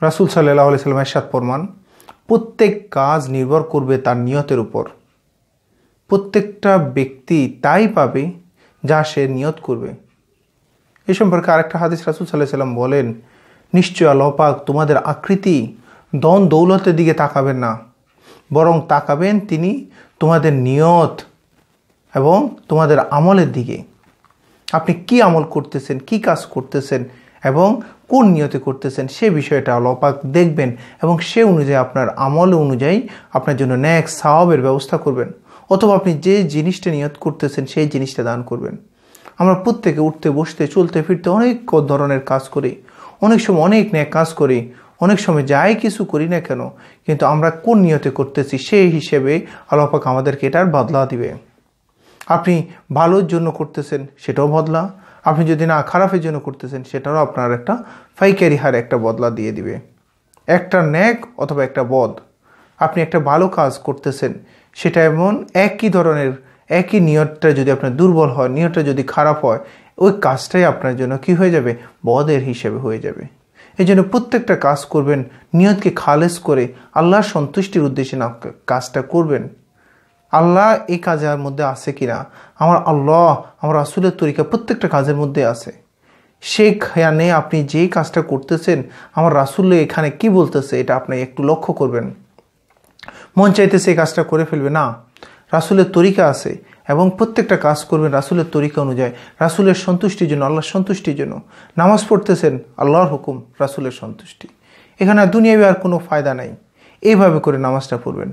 রাসূল সাল্লাল্লাহু আলাইহি ওয়াসাল্লাম ইরশাদ ফরমান, প্রত্যেক কাজ নির্ভর করবে তার নিয়তের উপর। প্রত্যেকটা ব্যক্তি তাই পাবে যা সে নিয়ত করবে। এ সম্পর্কে আরেকটা হাদিস রাসূল সাল্লাল্লাহু আলাইহি ওয়াসাল্লাম বলেন, নিশ্চয় আল্লাহ পাক তোমাদের আকৃতি, ধন দৌলতের দিকে তাকাবেন না, বরং তাকাবেন তিনি তোমাদের নিয়ত এবং তোমাদের আমলের দিকে। আপনি কি আমল করতেছেন, কি কাজ করতেছেন এবং কোন নিয়তে করতেছেন, সে বিষয়টা আল্লাহ পাক দেখবেন এবং সে অনুযায়ী আপনার আমল অনুযায়ী আপনার জন্য নেক সওয়াবের ব্যবস্থা করবেন, অথবা আপনি যে জিনিসটা নিয়ত করতেছেন সেই জিনিসটা দান করবেন। আমরা প্রত্যেকে উঠতে বসতে চলতে ফিরতে অনেক ধরনের কাজ করি, অনেক সময় অনেক নেক কাজ করি, অনেক সময় যাই কিছু করি না কেন, কিন্তু আমরা কোন নিয়তে করতেছি সেই হিসেবে আল্লাহ পাক আমাদেরকে এটার বদলা দিবে। আপনি ভালোর জন্য করতেছেন সেটাও বদলা, আপনি যদি না খারাপের জন্য করতেছেন সেটারও আপনার একটা পাইকারি হারে একটা বদলা দিয়ে দিবে। একটা নেক অথবা একটা বদ, আপনি একটা ভালো কাজ করতেছেন, সেটা এমন একই ধরনের একই নিয়তটা যদি আপনার দুর্বল হয়, নিয়তটা যদি খারাপ হয়, ওই কাজটাই আপনার জন্য কি হয়ে যাবে, বদের হিসেবে হয়ে যাবে। এই জন্য প্রত্যেকটা কাজ করবেন নিয়তকে খালেস করে আল্লাহর সন্তুষ্টির উদ্দেশ্যে না কাজটা করবেন। আল্লাহ এই কাজের মধ্যে আছে কিনা, আমার আল্লাহ আমার রাসূলের তরিকা প্রত্যেকটা কাজের মধ্যে আছে, সেখানে আপনি যেই কাজটা করতেছেন আমার রাসূল এখানে কি বলতেছে এটা আপনি একটু লক্ষ্য করবেন। মন চাইতেছে এই কাজটা করে ফেলবে না, রাসূলের তরিকা আছে এবং প্রত্যেকটা কাজ করবেন রাসূলের তরিকা অনুযায়ী, রাসূলের সন্তুষ্টির জন্য, আল্লাহর সন্তুষ্টির জন্য। নামাজ পড়তেছেন আল্লাহর হুকুম, রাসূলের সন্তুষ্টি, এখানে দুনিয়াবি আর কোনো ফায়দা নাই। এইভাবে করে নামাজটা পড়বেন।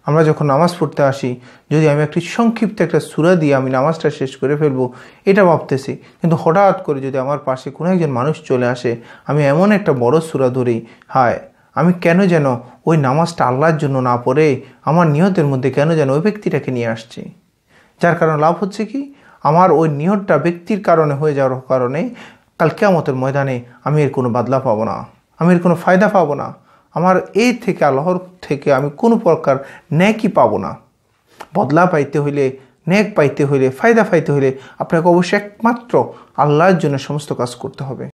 আমরা যখন নামাজ পড়তে আসি, যদি আমি একটি সংক্ষিপ্ত একটা সূরা দিয়ে আমি নামাজটা শেষ করে ফেলবো এটা ভাবতেছি, কিন্তু হঠাৎ করে যদি আমার পাশে কোনো একজন মানুষ চলে আসে, আমি এমন একটা বড় সূরা ধরি, হায় আমি কেন যেন ওই নামাজটা আল্লাহর জন্য না পড়ে আমার নিয়তের মধ্যে কেন যেন ওই ব্যক্তিটাকে নিয়ে আসছি, যার কারণে লাভ হচ্ছে কি, আমার ওই নিয়তটা ব্যক্তির কারণে হয়ে যাওয়ার কারণে কাল কিয়ামতের ময়দানে আমি এর কোনো বদলা পাবো না, আমি এর কোনো ফায়দা পাবো না, আমার এই থেকে আল্লাহর থেকে আমি কোনো প্রকার নেকই পাবো না। বদলা পাইতে হইলে, নেক পাইতে হইলে, ফায়দা পাইতে হইলে আপনাকে অবশ্যই একমাত্র আল্লাহর জন্য সমস্ত কাজ করতে হবে।